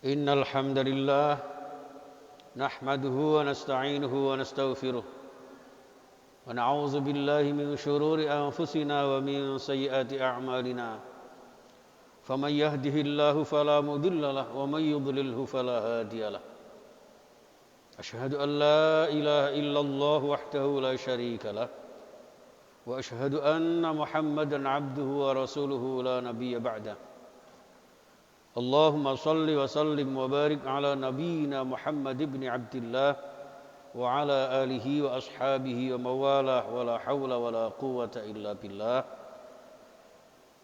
إن الحمد لله نحمده ونستعينه ونستغفره ونعوذ بالله من شرور أنفسنا ومن سيئات أعمالنا فمن يهده الله فلا مضل له ومن يضلله فلا هادي له أشهد أن لا إله إلا الله وحده لا شريك له وأشهد أن محمدا عبده ورسوله لا نبي بعده اللهم صل وسلم وبارك على نبينا محمد بن عبد الله وعلى آله وأصحابه وموالاه ولا حول ولا قوة إلا بالله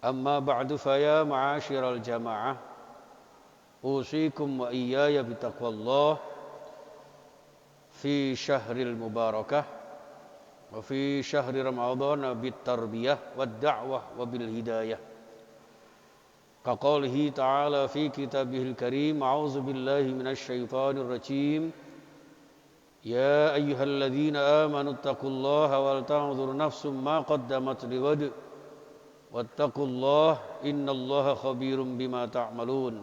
أما بعد فيا معاشر الجماعة أوصيكم وإياي بتقوى الله في شهر المباركة وفي شهر رمضان بالتربية والدعوة وبالهداية كقوله تعالى في كتابه الكريم أعوذ بالله من الشيطان الرجيم يا أيها الذين آمنوا اتقوا الله ولتنظر نفس ما قدمت لغد واتقوا الله إن الله خبير بما تعملون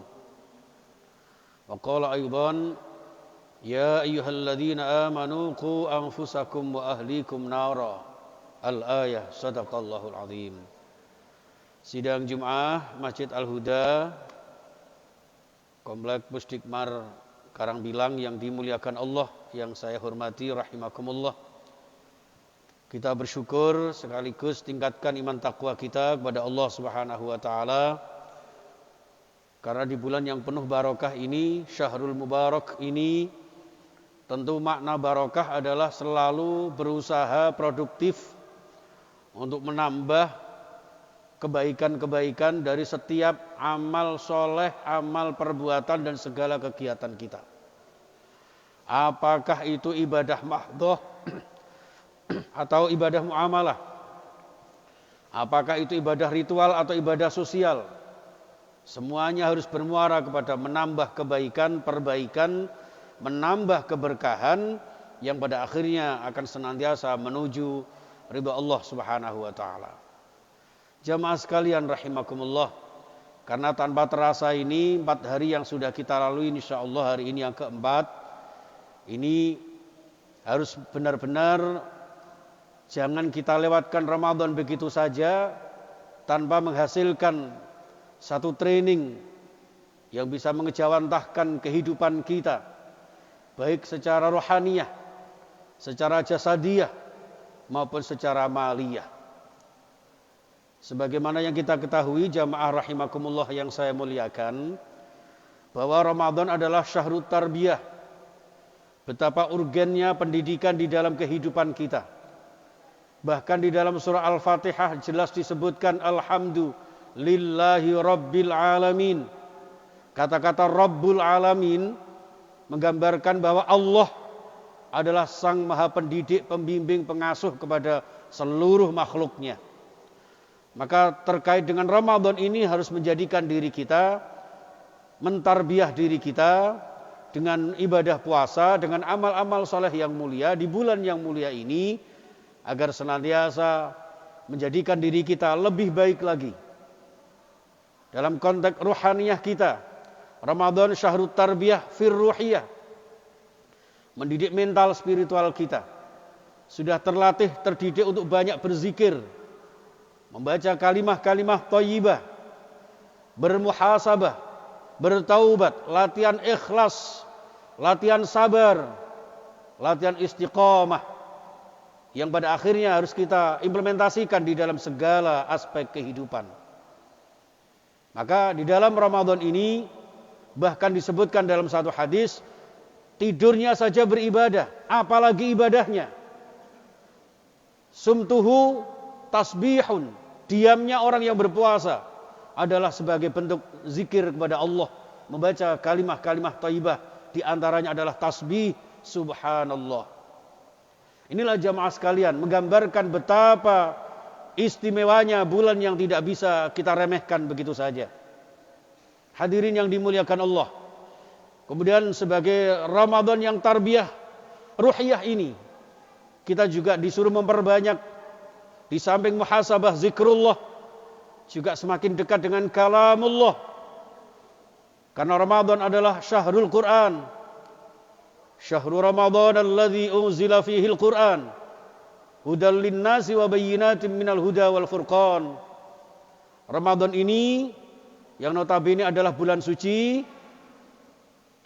وقال أيضا يا أيها الذين آمنوا قوا أنفسكم وأهليكم نارا الآية صدق الله العظيم. Sidang Jum'ah Masjid Al-Huda Komplek Pusdikmar Karangbilang yang dimuliakan Allah, yang saya hormati rahimakumullah. Kita bersyukur sekaligus tingkatkan iman takwa kita kepada Allah Subhanahu wa taala. Karena di bulan yang penuh barokah ini, Syahrul Mubarak ini, tentu makna barokah adalah selalu berusaha produktif untuk menambah kebaikan-kebaikan dari setiap amal soleh, amal perbuatan dan segala kegiatan kita. Apakah itu ibadah mahdhah atau ibadah muamalah? Apakah itu ibadah ritual atau ibadah sosial? Semuanya harus bermuara kepada menambah kebaikan, perbaikan, menambah keberkahan yang pada akhirnya akan senantiasa menuju ridha Allah Subhanahu wa taala. Jamaah sekalian rahimakumullah, karena tanpa terasa ini 4 hari yang sudah kita lalui, insyaallah hari ini yang keempat, ini harus benar-benar jangan kita lewatkan Ramadan begitu saja tanpa menghasilkan satu training yang bisa mengejawantahkan kehidupan kita, baik secara rohaniyah, secara jasadiyah maupun secara maliyah. Sebagaimana yang kita ketahui jamaah rahimakumullah yang saya muliakan, bahwa Ramadan adalah syahrut tarbiyah. Betapa urgennya pendidikan di dalam kehidupan kita. Bahkan di dalam surah Al-Fatihah jelas disebutkan alhamdulillahi rabbil alamin. Kata-kata Rabbul Alamin menggambarkan bahwa Allah adalah sang maha pendidik, pembimbing, pengasuh kepada seluruh makhluknya. Maka terkait dengan Ramadan ini harus menjadikan diri kita, mentarbiyah diri kita dengan ibadah puasa, dengan amal-amal soleh yang mulia di bulan yang mulia ini, agar senantiasa menjadikan diri kita lebih baik lagi. Dalam konteks ruhaniyah kita, Ramadan syahrut tarbiyah fir ruhiyah, mendidik mental spiritual kita. Sudah terlatih, terdidik untuk banyak berzikir, membaca kalimah-kalimah thayyibah, bermuhasabah, bertaubat, latihan ikhlas, latihan sabar, latihan istiqamah, yang pada akhirnya harus kita implementasikan di dalam segala aspek kehidupan. Maka di dalam Ramadan ini bahkan disebutkan dalam satu hadis, tidurnya saja beribadah, apalagi ibadahnya. Sumtuhu tasbihun, diamnya orang yang berpuasa adalah sebagai bentuk zikir kepada Allah, membaca kalimah-kalimah thayyibah, di antaranya adalah tasbih subhanallah. Inilah jamaah sekalian menggambarkan betapa istimewanya bulan yang tidak bisa kita remehkan begitu saja. Hadirin yang dimuliakan Allah. Kemudian sebagai Ramadan yang tarbiyah ruhiyah ini, kita juga disuruh memperbanyak di samping muhasabah zikrullah, juga semakin dekat dengan kalamullah. Karena Ramadan adalah syahrul Quran. Syahrul Ramadan alladzi unzila fihil Quran. Hudal linnasi wa bayyinatin minal huda wal furqan. Ramadan ini yang notabene adalah bulan suci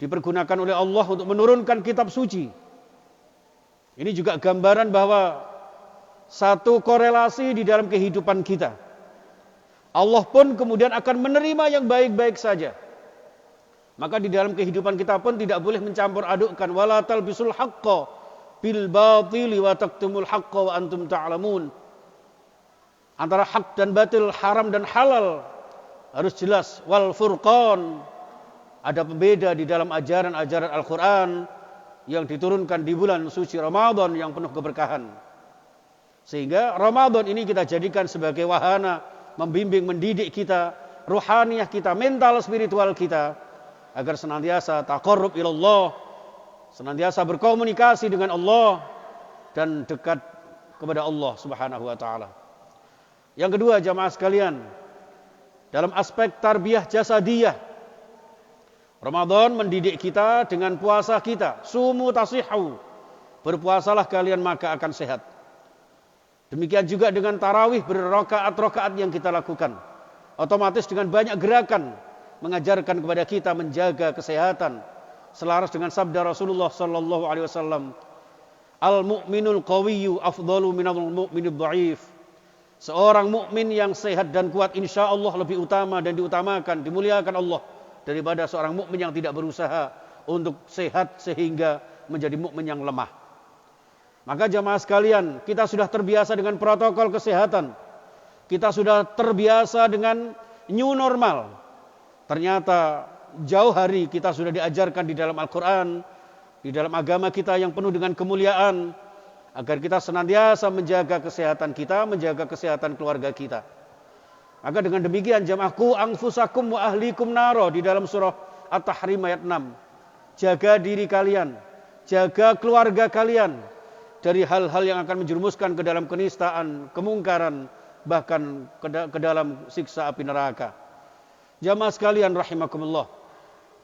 dipergunakan oleh Allah untuk menurunkan kitab suci. Ini juga gambaran bahwa satu korelasi di dalam kehidupan kita. Allah pun kemudian akan menerima yang baik-baik saja. Maka di dalam kehidupan kita pun tidak boleh mencampur adukkan wala talbisul haqqa bil batili wa taktumul haqqa wa antum ta'lamun. Antara hak dan batil, haram dan halal harus jelas. Wal furqan, ada pembeda di dalam ajaran-ajaran Al-Quran yang diturunkan di bulan suci Ramadan yang penuh keberkahan. Sehingga Ramadan ini kita jadikan sebagai wahana membimbing, mendidik kita, ruhaniyah kita, mental spiritual kita, agar senantiasa taqarrub ilallah, senantiasa berkomunikasi dengan Allah dan dekat kepada Allah Subhanahu wa taala. Yang kedua, jamaah sekalian, dalam aspek tarbiyah jasadiyah, Ramadan mendidik kita dengan puasa kita. Sumu tasihhu, berpuasalah kalian maka akan sehat. Demikian juga dengan tarawih berrakaat-rakaat yang kita lakukan. Otomatis dengan banyak gerakan mengajarkan kepada kita menjaga kesehatan. Selaras dengan sabda Rasulullah sallallahu alaihi wasallam, al-mu'minul qawiyyu afdalu minal mu'minid dhaif. Seorang mukmin yang sehat dan kuat insya Allah lebih utama dan diutamakan, dimuliakan Allah daripada seorang mukmin yang tidak berusaha untuk sehat sehingga menjadi mukmin yang lemah. Maka jamaah sekalian, kita sudah terbiasa dengan protokol kesehatan. Kita sudah terbiasa dengan new normal. Ternyata jauh hari kita sudah diajarkan di dalam Al-Quran, di dalam agama kita yang penuh dengan kemuliaan, agar kita senantiasa menjaga kesehatan kita, menjaga kesehatan keluarga kita. Maka dengan demikian jamaahku anfusakum wa ahlikum naro di dalam surah At-Tahrim ayat 6. Jaga diri kalian, jaga keluarga kalian dari hal-hal yang akan menjerumuskan ke dalam kenistaan, kemungkaran, bahkan ke dalam siksa api neraka. Jamaah sekalian rahimakumullah.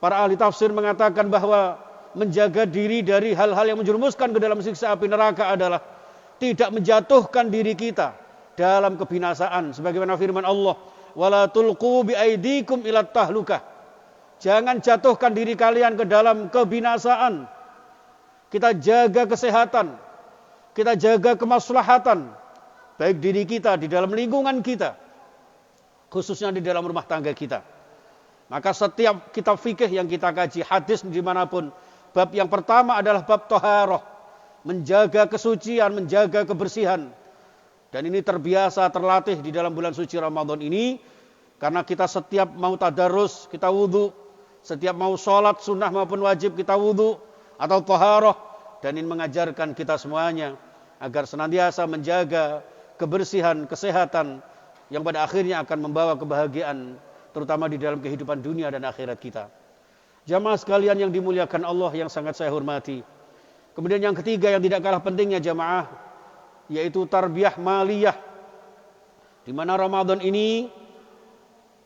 Para ahli tafsir mengatakan bahwa menjaga diri dari hal-hal yang menjerumuskan ke dalam siksa api neraka adalah tidak menjatuhkan diri kita dalam kebinasaan. Sebagaimana firman Allah, wala tulqu biaidikum ilat tahlukah. Jangan jatuhkan diri kalian ke dalam kebinasaan. Kita jaga kesehatan, kita jaga kemaslahatan, baik diri kita di dalam lingkungan kita, khususnya di dalam rumah tangga kita. Maka setiap kitab fikih yang kita kaji, hadis dimanapun, bab yang pertama adalah bab toharoh, menjaga kesucian, menjaga kebersihan. Dan ini terbiasa, terlatih di dalam bulan suci Ramadan ini, karena kita setiap mau tadarus, kita wudhu, setiap mau sholat sunnah maupun wajib kita wudhu atau toharoh. Dan ini mengajarkan kita semuanya agar senantiasa menjaga kebersihan, kesehatan, yang pada akhirnya akan membawa kebahagiaan, terutama di dalam kehidupan dunia dan akhirat kita. Jamaah sekalian yang dimuliakan Allah yang sangat saya hormati. Kemudian yang ketiga yang tidak kalah pentingnya jamaah, yaitu tarbiyah maliyah. Di mana Ramadan ini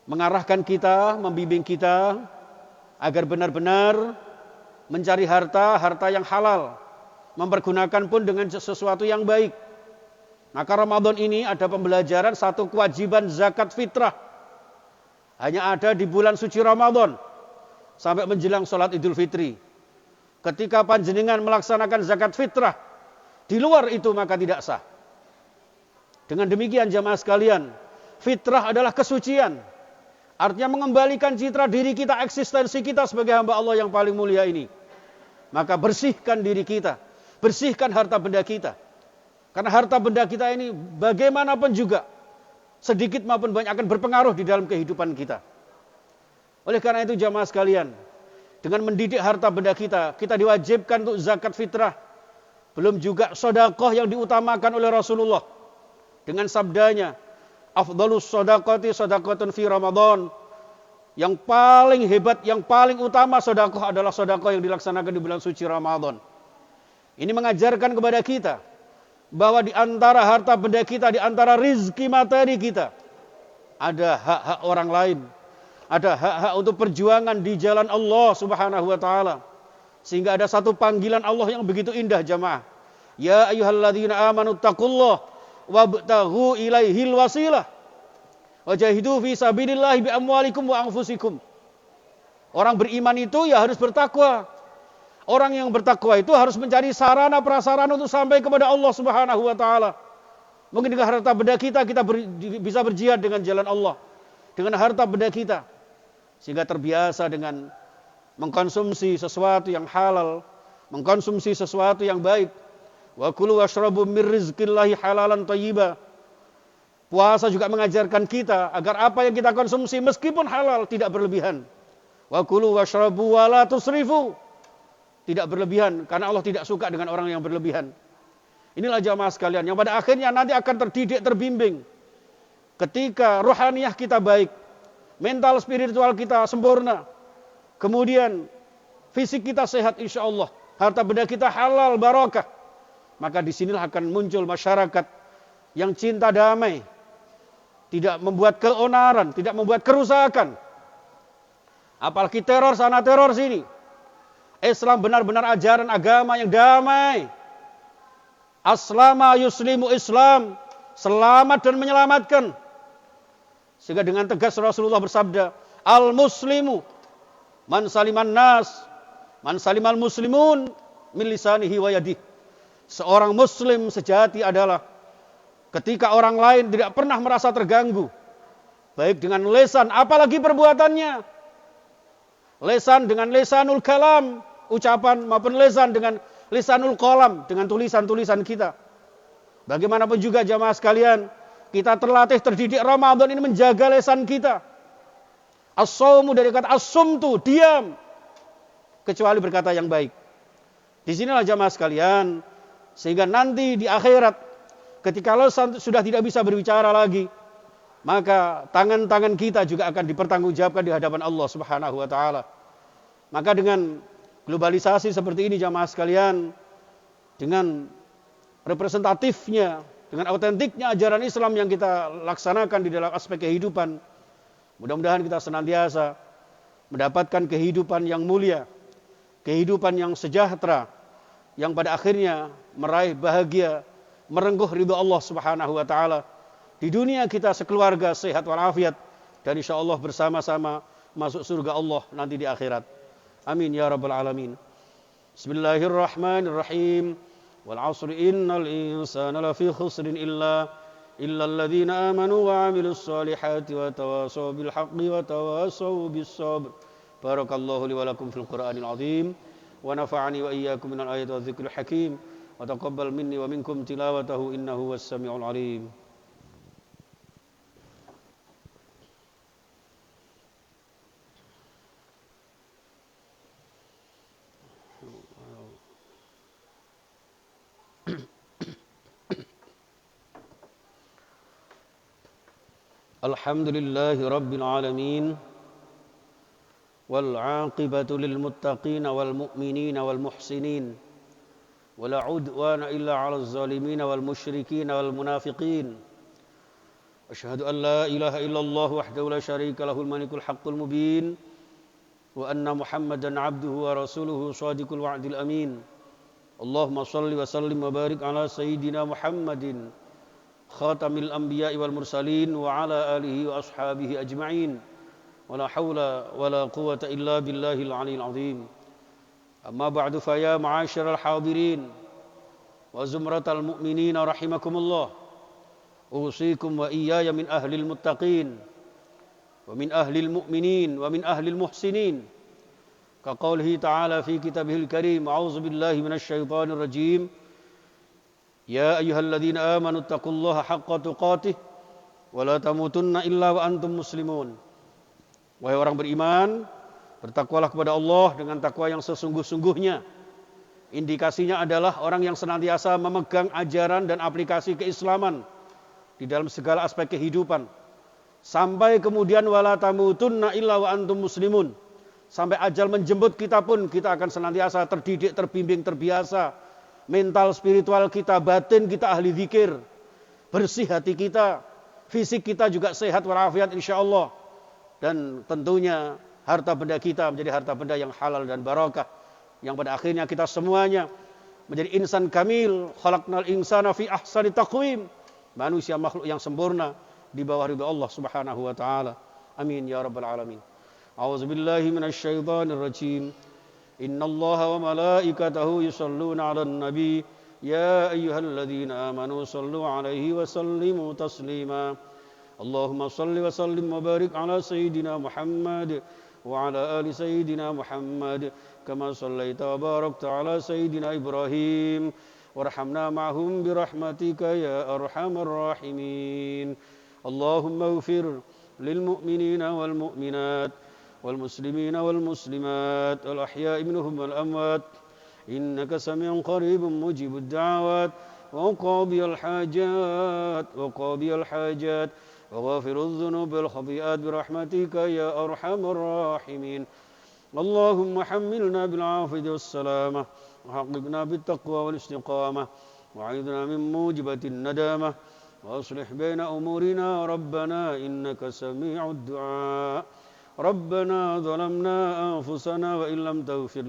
mengarahkan kita, membimbing kita agar benar-benar mencari harta yang halal, mempergunakan pun dengan sesuatu yang baik. Maka Ramadan ini ada pembelajaran satu kewajiban zakat fitrah. Hanya ada di bulan suci Ramadan sampai menjelang sholat Idul Fitri. Ketika panjenengan melaksanakan zakat fitrah, di luar itu maka tidak sah. Dengan demikian jamaah sekalian, fitrah adalah kesucian. Artinya mengembalikan citra diri kita, eksistensi kita sebagai hamba Allah yang paling mulia ini. Maka bersihkan diri kita, bersihkan harta benda kita. Karena harta benda kita ini bagaimanapun juga, sedikit maupun banyak akan berpengaruh di dalam kehidupan kita. Oleh karena itu jamaah sekalian, dengan mendidik harta benda kita, kita diwajibkan untuk zakat fitrah. Belum juga sedekah yang diutamakan oleh Rasulullah. Dengan sabdanya, afdhalus shadaqati shadaqatun fi Ramadan. Yang paling hebat, yang paling utama sedekah adalah sedekah yang dilaksanakan di bulan suci Ramadan. Ini mengajarkan kepada kita bahwa di antara harta benda kita, di antara rizki materi kita, ada hak-hak orang lain, Ada hak-hak untuk perjuangan di jalan Allah Subhanahu wa taala. Sehingga ada satu panggilan Allah yang begitu indah jamaah. Ya ayyuhalladzina amanu taqullah wabtaghu ilaihil wasilah. Wajahidu fi sabilillahi bi amwalikum wa anfusikum. Orang beriman itu ya harus bertakwa. Orang yang bertakwa itu harus mencari sarana prasarana untuk sampai kepada Allah Subhanahu wa taala. Mungkin dengan harta benda kita bisa berjihad dengan jalan Allah. Dengan harta benda kita. Sehingga terbiasa dengan mengkonsumsi sesuatu yang halal, mengkonsumsi sesuatu yang baik. Wa kulu washrabu mir rizqillahi halalan thayyiba. Puasa juga mengajarkan kita agar apa yang kita konsumsi meskipun halal tidak berlebihan. Wa kulu washrabu wa la tusrifu. Tidak berlebihan karena Allah tidak suka dengan orang yang berlebihan. Inilah jamaah sekalian yang pada akhirnya nanti akan terdidik, terbimbing. Ketika rohaniyah kita baik, mental spiritual kita sempurna, kemudian fisik kita sehat insya Allah, harta benda kita halal barakah, maka disinilah akan muncul masyarakat yang cinta damai, tidak membuat keonaran, tidak membuat kerusakan. Apalagi teror sana teror sini. Islam benar-benar ajaran agama yang damai. Aslama yuslimu Islam, selamat dan menyelamatkan. Sehingga dengan tegas Rasulullah bersabda, al-muslimu man saliman nas, man salimal muslimun min lisanihi wa yadihi. Seorang muslim sejati adalah ketika orang lain tidak pernah merasa terganggu, baik dengan lisan apalagi perbuatannya. Lisan dengan lisanul kalam, ucapan, maupun lisan dengan lisanul qalam, dengan tulisan-tulisan kita. Bagaimanapun juga jamaah sekalian, kita terlatih terdidik Ramadan ini menjaga lisan kita. As-saumu dari kata as-sumtu, diam. Kecuali berkata yang baik. Di sinilah jamaah sekalian, sehingga nanti di akhirat, ketika lisan sudah tidak bisa berbicara lagi, maka tangan-tangan kita juga akan dipertanggungjawabkan di hadapan Allah Subhanahu wa taala. Maka dengan globalisasi seperti ini jamaah sekalian, dengan representatifnya, dengan autentiknya ajaran Islam yang kita laksanakan di dalam aspek kehidupan, mudah-mudahan kita senantiasa mendapatkan kehidupan yang mulia, kehidupan yang sejahtera, yang pada akhirnya meraih bahagia, merengkuh ridha Allah Subhanahu wa taala. Di dunia kita sekeluarga sehat walafiat, dan insyaallah bersama-sama masuk surga Allah nanti di akhirat. Amin ya rabbal alamin. Bismillahirrahmanirrahim. Wal 'asri innal insana lafi khusrin illa alladzina amanu wa 'amilus solihati wa tawassaw bil haqqi wa tawassaw bis sabr. Barakallahu li wa lakum fil Qur'anil 'azim wa nafa'ani wa iyyakum minal ayati wadh-dhikril hakim wa taqabbal minni wa minkum tilawatahu innahu was samiul 'alim. Alhamdulillahi Rabbil Alamin. Wal 'aqibatu lil muttaqin wal mu'minin wal muhsinin. Wala 'udwana illa 'alal zalimin wal musyrikin wal munafiqin. Asyhadu an la ilaha illallah wahdahu la syarika lahul malikul haqqul mubin. Wa anna Muhammadan 'abduhu wa rasuluhu shadiqul wa'dil amin. Allahumma shalli wa sallim wa barik ala sayyidina Muhammadin khatamil anbiya'i wal mursalin wa ala alihi wa ashabihi ajma'in. Wala hawla wala quwwata illa billahil 'aliyyil 'azim. Amma ba'du fa ya ma'asyiral hadirin wa zumratal mu'minin rahimakumullah. Usikum wa iyaya min ahlil muttaqin wa min ahlil mu'minin wa min ahlil muhsinin. Ka qaulihi ta'ala fi kitabihil karim, a'udzu billahi minasy syaithanir rajim. Ya ayyuhalladzina amanu taqullaha haqqa tuqatih wa la tamutunna illa wa antum muslimun. Wahai orang beriman, bertakwalah kepada Allah dengan takwa yang sesungguh-sungguhnya. Indikasinya adalah orang yang senantiasa memegang ajaran dan aplikasi keislaman di dalam segala aspek kehidupan. Sampai kemudian wala tamutunna illa wa antum muslimun. Sampai ajal menjemput kita pun kita akan senantiasa terdidik, terbimbing, terbiasa. Mental spiritual kita, batin kita ahli zikir, bersih hati kita, fisik kita juga sehat walafiat insyaallah. Dan tentunya harta benda kita menjadi harta benda yang halal dan barakah, yang pada akhirnya kita semuanya menjadi insan kamil. Khalaqnal insana fi ahsani taqwim, manusia makhluk yang sempurna di bawah ridha Allah Subhanahu wa taala. Amin ya rabbal alamin. A'udzubillahi minasyaitonir rajim. Innallaha wa malaikatahu yusholluna 'alan nabi ya ayyuhalladzina amanu shallu 'alaihi wa sallimu taslima. Allahumma salli wa sallim wa barik ala sayyidina Muhammad wa ala ali sayyidina Muhammad kama sallaita wa barakta ala sayyidina Ibrahim warhamna ma'hum birahmatika ya arhamar rahimin. Allahumma ighfir lil mu'minina wal mu'minat wal muslimina wal muslimat wal ahya'i minhum wal amwat innaka sami'un qaribun mujibud da'awat wa qadiyal hajat وغافر الذنوب والخطيئات برحمتك يا أرحم الراحمين. اللهم حملنا بالعافية والسلامة وحققنا بالتقوى والاستقامة وعيذنا من موجبة الندامة وأصلح بين أمورنا ربنا إنك سميع الدعاء. ربنا ظلمنا أنفسنا وإن لم تغفر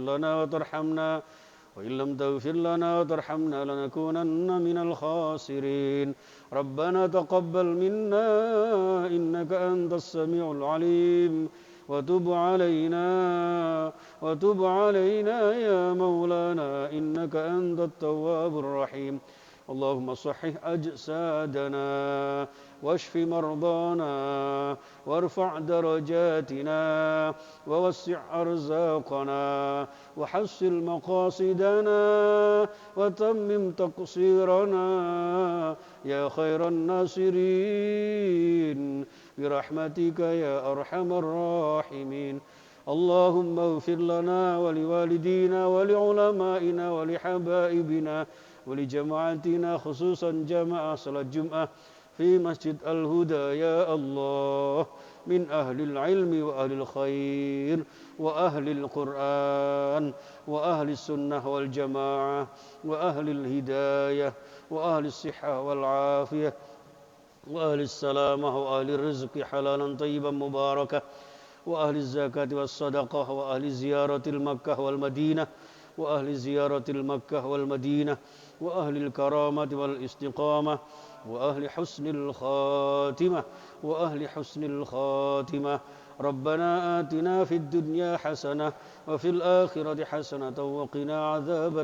لنا وترحمنا لنكونن من الخاسرين. ربنا تقبل منا إنك أنت السميع العليم وتب علينا يا مولانا إنك أنت التواب الرحيم. اللهم صحح أجسادنا واشف مرضانا وارفع درجاتنا ووسع أرزاقنا وحسن مقاصدنا وتمم تقصيرنا يا خير الناصرين برحمتك يا أرحم الراحمين. اللهم اغفر لنا ولوالدينا ولعلمائنا ولحبائبنا ولجماعتنا خصوصا جماعة صلاة الجمعة في مسجد الهدى يا الله من أهل العلم وأهل الخير وأهل القرآن وأهل السنة والجماعة وأهل الهداية وأهل الصحة والعافية وأهل السلامة وأهل الرزق حلالا طيبا مباركا وأهل الزكاة والصدقة وأهل زيارة المكة والمدينة وأهل زيارة المكة والمدينة وأهل الكرامة والاستقامة وأهل حسن الخاتمة ربنا آتنا في الدنيا حسنة وفي الآخرة حسنة وقنا عذاب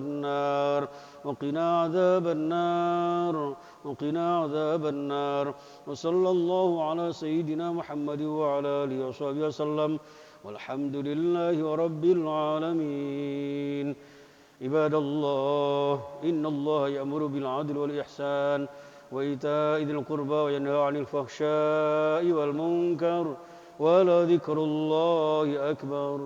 النار وصلى الله على سيدنا محمد وعلى آله وصحبه وسلم والحمد لله رب العالمين. عباد الله إن الله يأمر بالعدل والإحسان وإيتاء ذي القربى وينهى عن الفحشاء والمنكر ولذكر الله أكبر.